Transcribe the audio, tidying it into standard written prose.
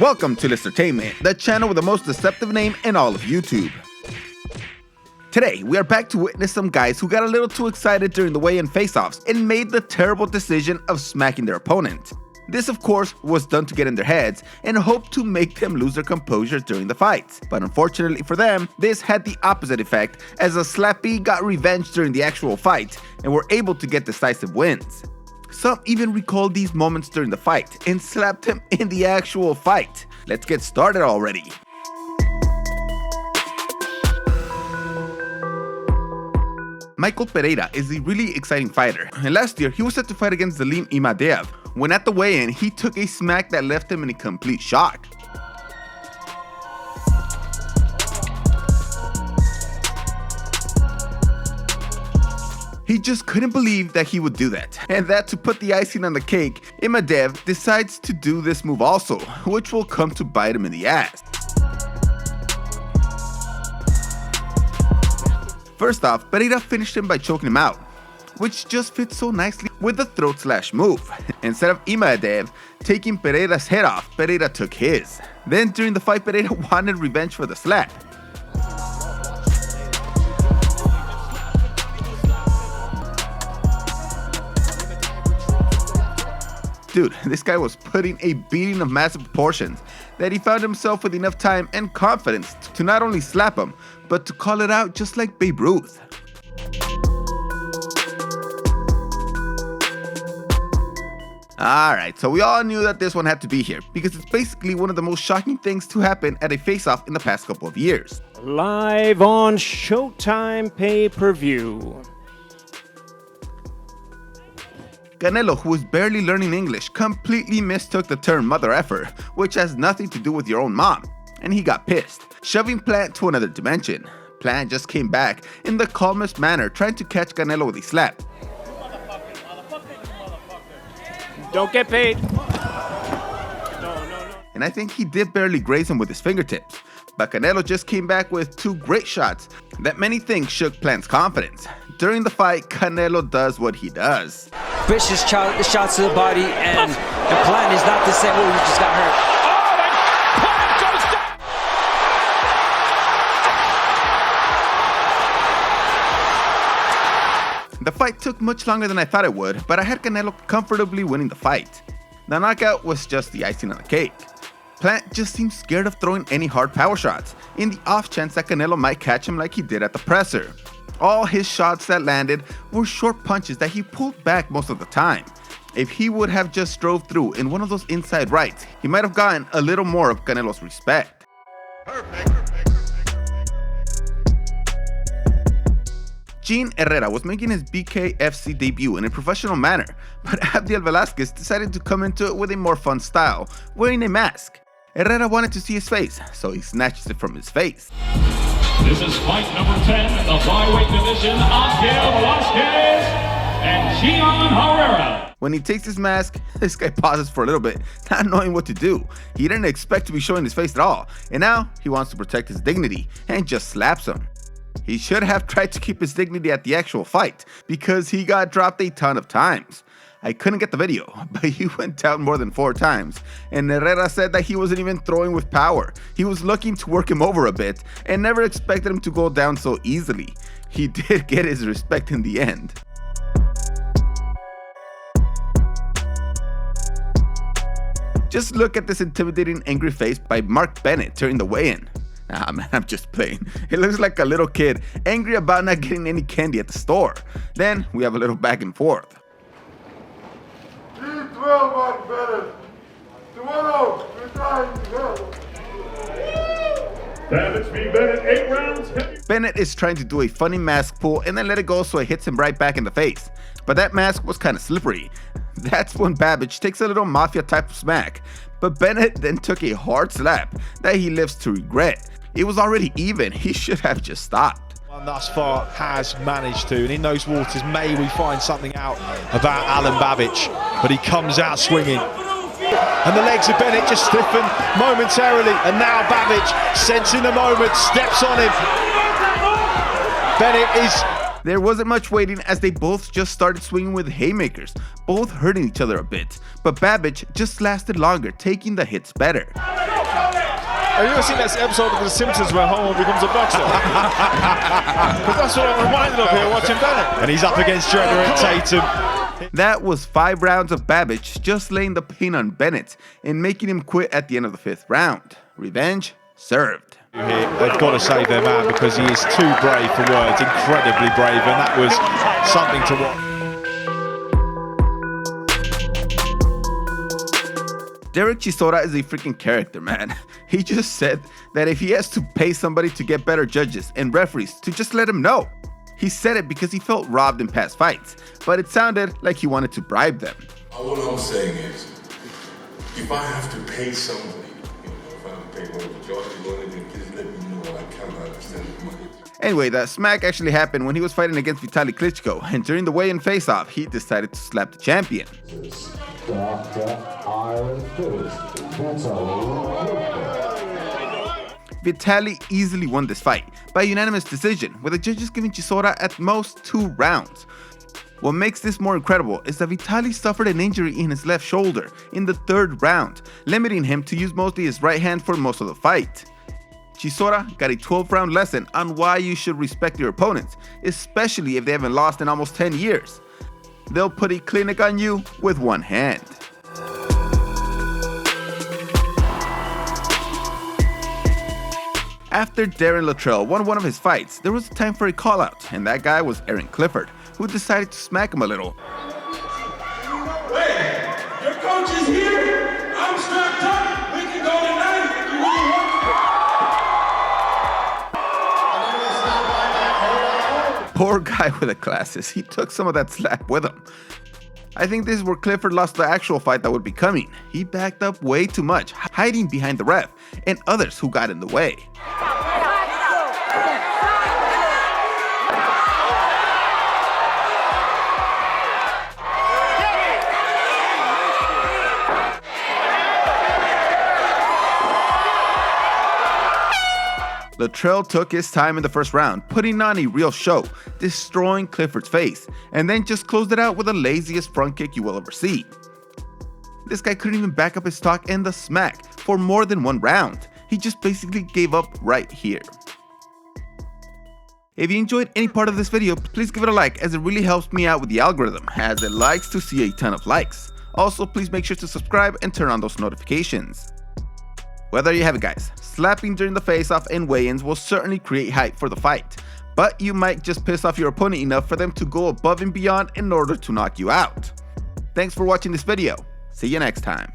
Welcome to Listertainment, the channel with the most deceptive name in all of YouTube. Today, we are back to witness some guys who got a little too excited during the weigh-in face-offs and made the terrible decision of smacking their opponent. This, of course, was done to get in their heads and hope to make them lose their composure during the fights. But unfortunately for them, this had the opposite effect, as a slappy got revenge during the actual fight and were able to get decisive wins. Some even recalled these moments during the fight and slapped him in the actual fight. Let's get started already. Michael Pereira is a really exciting fighter, and last year he was set to fight against Imadaev, when at the weigh-in he took a smack that left him in a complete shock. He just couldn't believe that he would do that, and that to put the icing on the cake, Imadaev decides to do this move also, which will come to bite him in the ass. First off, Pereira finished him by choking him out, which just fits so nicely with the throat slash move. Instead of Imadaev taking Pereira's head off, Pereira took his. Then during the fight, Pereira wanted revenge for the slap. Dude, this guy was putting a beating of massive proportions that he found himself with enough time and confidence to not only slap him, but to call it out just like Babe Ruth. Alright, so we all knew that this one had to be here, because it's basically one of the most shocking things to happen at a face-off in the past couple of years. Live on Showtime pay-per-view. Canelo, who was barely learning English, completely mistook the term mother effer, which has nothing to do with your own mom, and he got pissed, shoving Plant to another dimension. Plant just came back in the calmest manner, trying to catch Canelo with a slap. Don't get paid. And I think he did barely graze him with his fingertips, but Canelo just came back with two great shots that many think shook Plant's confidence. During the fight, Canelo does what he does. Vicious shots to the body, and the Plant is not the same. Oh, he just got hurt. The fight took much longer than I thought it would, but I had Canelo comfortably winning the fight. The knockout was just the icing on the cake. Plant just seemed scared of throwing any hard power shots, in the off chance that Canelo might catch him like he did at the presser. All his shots that landed were short punches that he pulled back most of the time. If he would have just drove through in one of those inside rights, he might have gotten a little more of Canelo's respect. Herrera was making his BKFC debut in a professional manner, but Velasquez decided to come into it with a more fun style, wearing a mask. Herrera wanted to see his face, so he snatches it from his face. This is fight number 10 in the flyweight division, Velasquez and Herrera. When he takes his mask, this guy pauses for a little bit, not knowing what to do. He didn't expect to be showing his face at all, and now he wants to protect his dignity and just slaps him. He should have tried to keep his dignity at the actual fight, because he got dropped a ton of times. I couldn't get the video, but he went down more than 4 times, and Herrera said that he wasn't even throwing with power. He was looking to work him over a bit, and never expected him to go down so easily. He did get his respect in the end. Just look at this intimidating angry face by Bennett during the weigh-in. Nah man, I'm just playing. It looks like a little kid, angry about not getting any candy at the store. Then we have a little back and forth. Bennett, 8 rounds. Bennett is trying to do a funny mask pull and then let it go so it hits him right back in the face. But that mask was kind of slippery. That's when Babic takes a little mafia type of smack. But Bennett then took a hard slap that he lives to regret. It was already even, he should have just stopped. One thus far has managed to, and in those waters may we find something out about Alan Babic, but he comes out swinging. And the legs of Bennett just stiffen momentarily, and now Babic, sensing the moment, steps on him. Bennett is There wasn't much waiting as they both just started swinging with haymakers, both hurting each other a bit, but Babic just lasted longer, taking the hits better. Have you ever seen that episode of The Simpsons where Homer becomes a boxer? Because that's what I'm reminded of here watching Bennett. And he's up against Herrera and Tatum. That was 5 rounds of Babic just laying the pain on Bennett and making him quit at the end of the 5th round. Revenge served. They've got to save their man because he is too brave for words, incredibly brave, and that was something to watch. Derek Chisora is a freaking character, man. He just said that if he has to pay somebody to get better judges and referees to just let him know. He said it because he felt robbed in past fights, but it sounded like he wanted to bribe them. All I'm saying is, if I have to pay somebody, if I have to pay one of the judges, please let me know. I cannot understand the money. Anyway, that smack actually happened when he was fighting against Vitaly Klitschko, and during the weigh-in face-off, he decided to slap the champion. Vitaly easily won this fight by unanimous decision, with the judges giving Chisora at most 2 rounds. What makes this more incredible is that Vitaly suffered an injury in his left shoulder in the 3rd round, limiting him to use mostly his right hand for most of the fight. Chisora got a 12-round lesson on why you should respect your opponents, especially if they haven't lost in almost 10 years. They'll put a clinic on you with 1 hand. After Darren Latrell won one of his fights, there was time for a call-out, and that guy was Clifford, who decided to smack him a little. Hey, your coach is here. I'm strapped up. We can go tonight if you really want. Poor guy with the glasses, he took some of that slap with him. I think this is where Clifford lost the actual fight that would be coming. He backed up way too much, hiding behind the ref and others who got in the way. Latrell took his time in the 1st round, putting on a real show, destroying Clifford's face, and then just closed it out with the laziest front kick you will ever see. This guy couldn't even back up his talk and the smack for more than 1 round. He just basically gave up right here. If you enjoyed any part of this video, please give it a like, as it really helps me out with the algorithm, as it likes to see a ton of likes. Also, please make sure to subscribe and turn on those notifications. Well, there you have it, guys. Slapping during the face-off and weigh-ins will certainly create hype for the fight, but you might just piss off your opponent enough for them to go above and beyond in order to knock you out. Thanks for watching this video. See you next time.